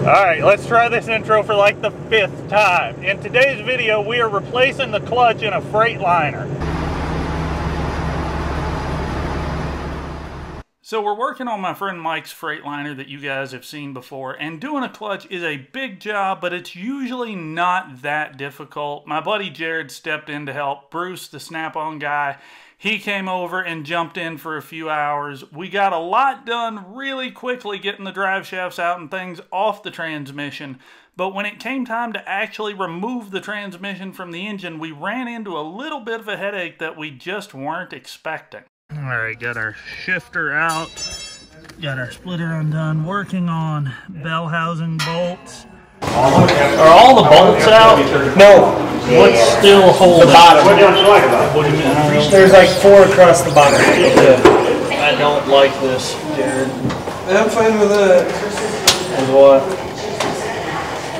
Alright, let's try this intro for like the 5th time. In today's video, we are replacing the clutch in a Freightliner. So we're working on my friend Mike's Freightliner that you guys have seen before, and doing a clutch is a big job, but it's usually not that difficult. My buddy Jared stepped in to help. Bruce, the snap-on guy, he came over and jumped in for a few hours. We got a lot done really quickly getting the drive shafts out and things off the transmission. But when it came time to actually remove the transmission from the engine, we ran into a little bit of a headache that we just weren't expecting. Alright, got our shifter out. Got our splitter undone. Working on bell housing bolts. Are all the bolts out? No. What's still holding? The bottom. What do you mean? There's like 4 across the bottom. I don't like this, Jared. I'm fine with that. With what?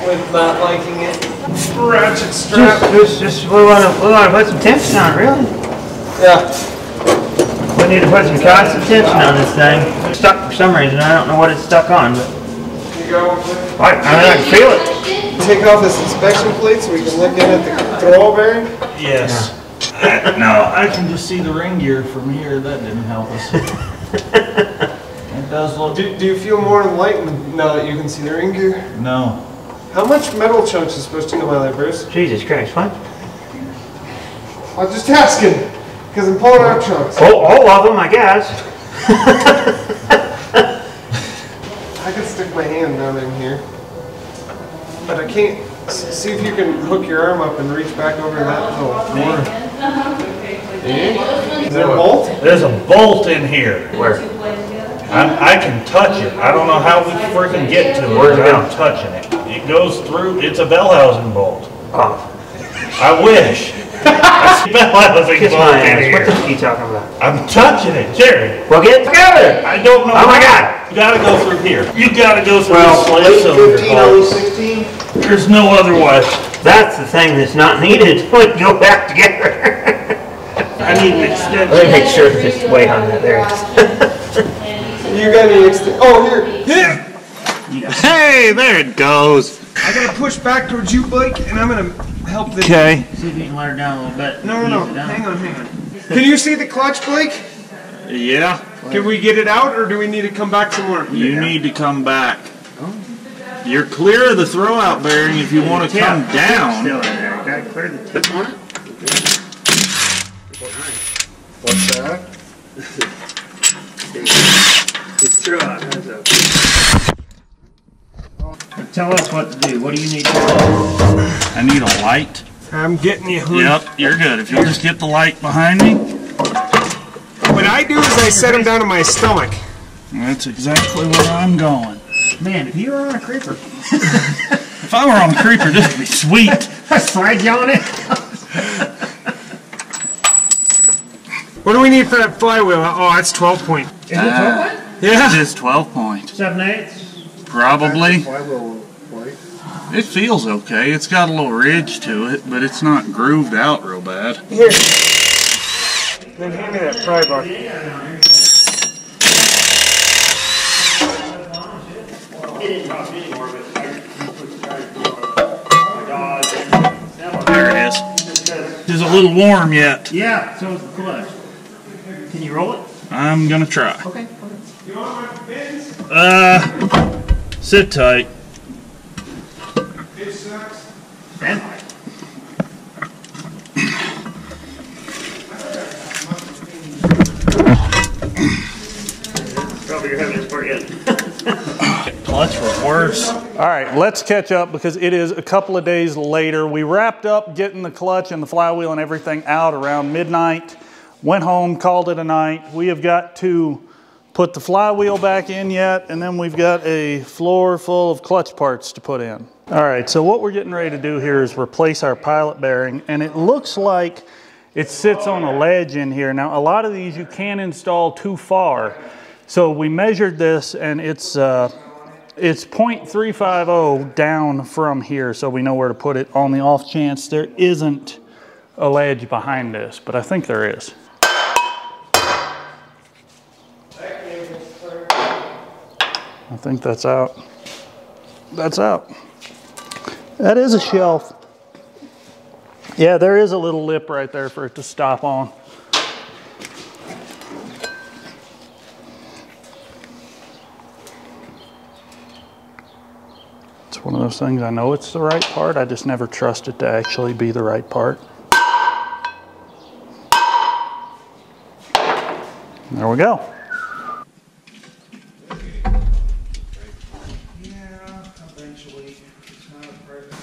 With not liking it. Ratchet strap. Just we want to put some tension on it, really. Yeah. We need to put some constant tension on this thing. It's stuck for some reason. I don't know what it's stuck on, but I can feel it. Take off this inspection plate so we can look in at the throw bearing? Yes. Yeah. No, I can just see the ring gear from here. That didn't help us. It does look... Do you feel more enlightened now that you can see the ring gear? No. How much metal chunks is supposed to come out of there, Bruce? Jesus Christ, what? I'm just asking, because I'm pulling out chunks. Oh, all of them, I guess. I can stick my hand down in here, but I can't. See if you can hook your arm up and reach back over that little corner. Is there a bolt? There's a bolt in here. Where? I can touch it. I don't know how we freaking get to it. Where's it I'm touching it. It goes through. It's a bell housing bolt. Oh. I wish. I see bell housing Kiss bolt my in ass. here. What the fuck are you talking about? I'm touching it, Jared. Well, get together. I don't know. Oh my God. You gotta go through here. You gotta go through Well, this slave cylinder 15, hole. only 16? There's no other way. That's the thing that's not needed. We go back together. I need an extension. Let me make sure this weight on that. There it is. You got any extension? Oh, here. Hey, there it goes. I gotta push back towards you, Blake, and I'm gonna help this. Okay. See if you can let her down a little bit. No. Hang on. Can you see the clutch, Blake? Yeah. Can we get it out, or do we need to come back some more? You need to come back. You're clear of the throwout bearing if you want to come down. Still in there. Gotta clear the tip on it. What's that? It's throw out. Tell us what to do. What do you need to do? I need a light. I'm getting you. Yep, you're good. If you'll just get the light behind me. What I do is I set them down on my stomach. That's exactly where I'm going. Man, if you were on a creeper. If I were on a creeper, this would be sweet. I slide you on it. What do we need for that flywheel? Oh, that's 12 point. Is it 12 point? Yeah. It is 12 point. 7/8? Probably. Flywheel. It feels okay. It's got a little ridge to it, but it's not grooved out real bad. Here. Then hand me that pry bar. There it is. It's a little warm yet. Yeah, so is the clutch. Can you roll it? I'm gonna try. Okay. You want my pins? Sit tight. It sucks. Ben? Probably your heaviest part yet. Clutch reverse. All right, let's catch up because it is a couple of days later. We wrapped up getting the clutch and the flywheel and everything out around midnight. Went home, called it a night. We have got to put the flywheel back in yet, and then we've got a floor full of clutch parts to put in. All right, so what we're getting ready to do here is replace our pilot bearing, and it looks like it sits on a ledge in here. Now, a lot of these you can't install too far. So we measured this, and it's 0.350 down from here, so we know where to put it on the off chance there isn't a ledge behind this, but I think there is. I think that's out. that's out. That is a shelf. Yeah, there is a little lip right there for it to stop on. It's one of those things, I know it's the right part, I just never trust it to actually be the right part. There we go. Yeah, eventually. It's not a perfect.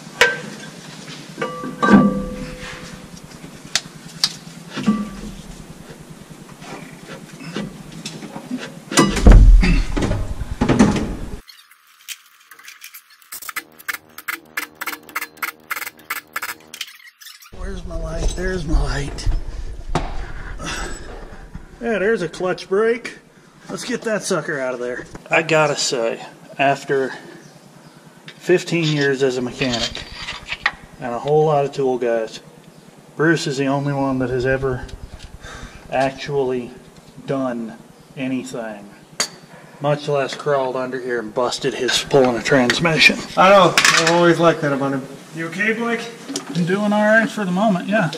Where's my light? There's my light. Yeah, there's a clutch brake. Let's get that sucker out of there. I gotta say, after 15 years as a mechanic and a whole lot of tool guys, Bruce is the only one that has ever actually done anything, much less crawled under here and busted his pulling a transmission. I know. I always like that about him. You okay, Blake? I'm doing all right for the moment, yeah.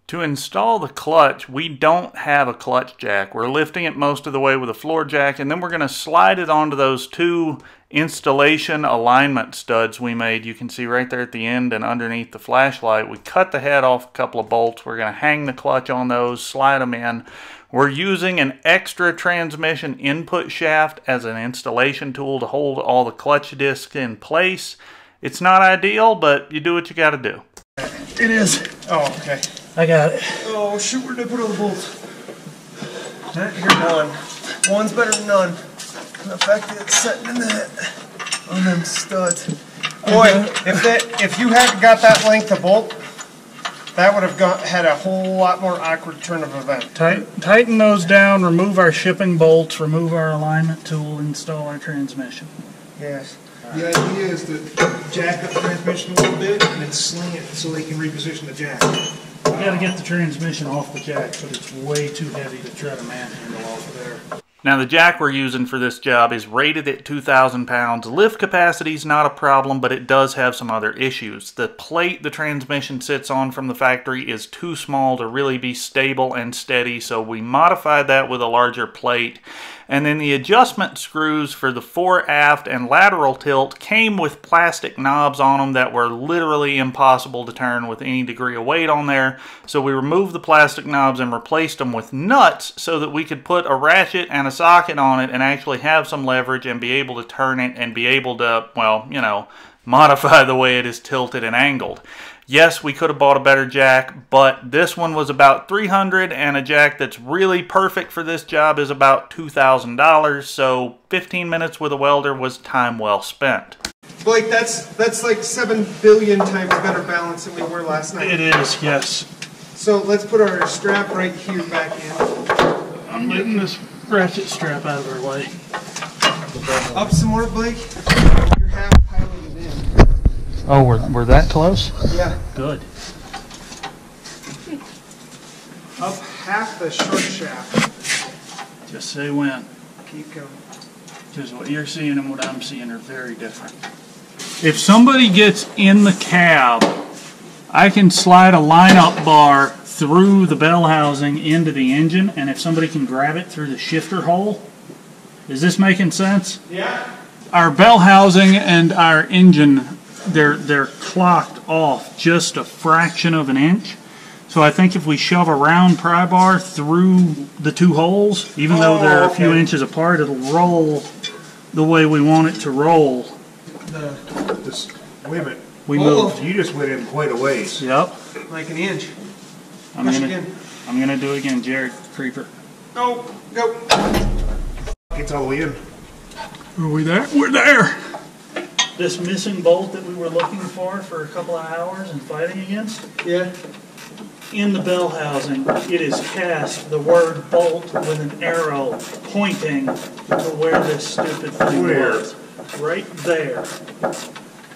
To install the clutch, we don't have a clutch jack. We're lifting it most of the way with a floor jack, and then we're going to slide it onto those two installation alignment studs we made. You can see right there at the end and underneath the flashlight. We cut the head off a couple of bolts. We're going to hang the clutch on those, slide them in. We're using an extra transmission input shaft as an installation tool to hold all the clutch discs in place. It's not ideal, but you do what you got to do. It is. Oh, okay. I got it. Oh, shoot, where did I put all the bolts? You're one. One's better than none. The fact that it's sitting in that on them studs. Boy, if you hadn't got that length of bolt, that would have had a whole lot more awkward turn of event. Tighten those down, remove our shipping bolts, remove our alignment tool, install our transmission. Yes. The idea is to jack up the transmission a little bit and then sling it so they can reposition the jack. You gotta get the transmission off the jack, but it's way too heavy to try to manhandle off of there. Now the jack we're using for this job is rated at 2,000 pounds. Lift capacity is not a problem, but it does have some other issues. The plate the transmission sits on from the factory is too small to really be stable and steady, so we modified that with a larger plate. And then the adjustment screws for the fore, aft, and lateral tilt came with plastic knobs on them that were literally impossible to turn with any degree of weight on there. So we removed the plastic knobs and replaced them with nuts so that we could put a ratchet and a socket on it and actually have some leverage and be able to turn it and be able to, well, you know, modify the way it is tilted and angled. Yes, we could have bought a better jack, but this one was about $300, and a jack that's really perfect for this job is about $2,000, so 15 minutes with a welder was time well spent. Blake, that's like 7 billion times better balance than we were last night. It is, yes. So let's put our strap right here back in. I'm getting this ratchet strap out of our way. Up some more, Blake. You're half piloted in. Oh, we're that close? Yeah. Good. Up half the short shaft. Just say when. Keep going. Because what you're seeing and what I'm seeing are very different. If somebody gets in the cab, I can slide a line-up bar through the bell housing into the engine, and if somebody can grab it through the shifter hole, is this making sense? Yeah. Our bell housing and our engine, they're clocked off just a fraction of an inch. So I think if we shove a round pry bar through the two holes, even though they're a few inches apart, it'll roll the way we want it to roll. Wait a minute. We moved. You just went in quite a ways. Yep. Like an inch. I'm gonna do it again, Jared. Creeper. Go. Go. It's all the way in. Are we there? We're there! This missing bolt that we were looking for a couple of hours and fighting against, Yeah. in the bell housing, it is cast the word bolt with an arrow pointing to where this stupid thing was. Right there.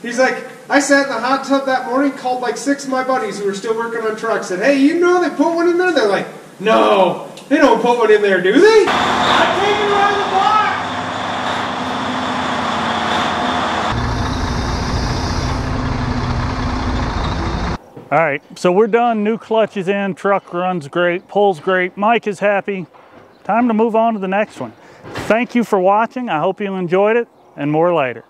He's like, I sat in the hot tub that morning, called like 6 of my buddies who were still working on trucks, said, hey, you know they put one in there? They're like, no, they don't put one in there, do they? I'm taking it around the block! All right, so we're done. New clutch is in, truck runs great, pulls great, Mike is happy. Time to move on to the next one. Thank you for watching. I hope you enjoyed it, and more later.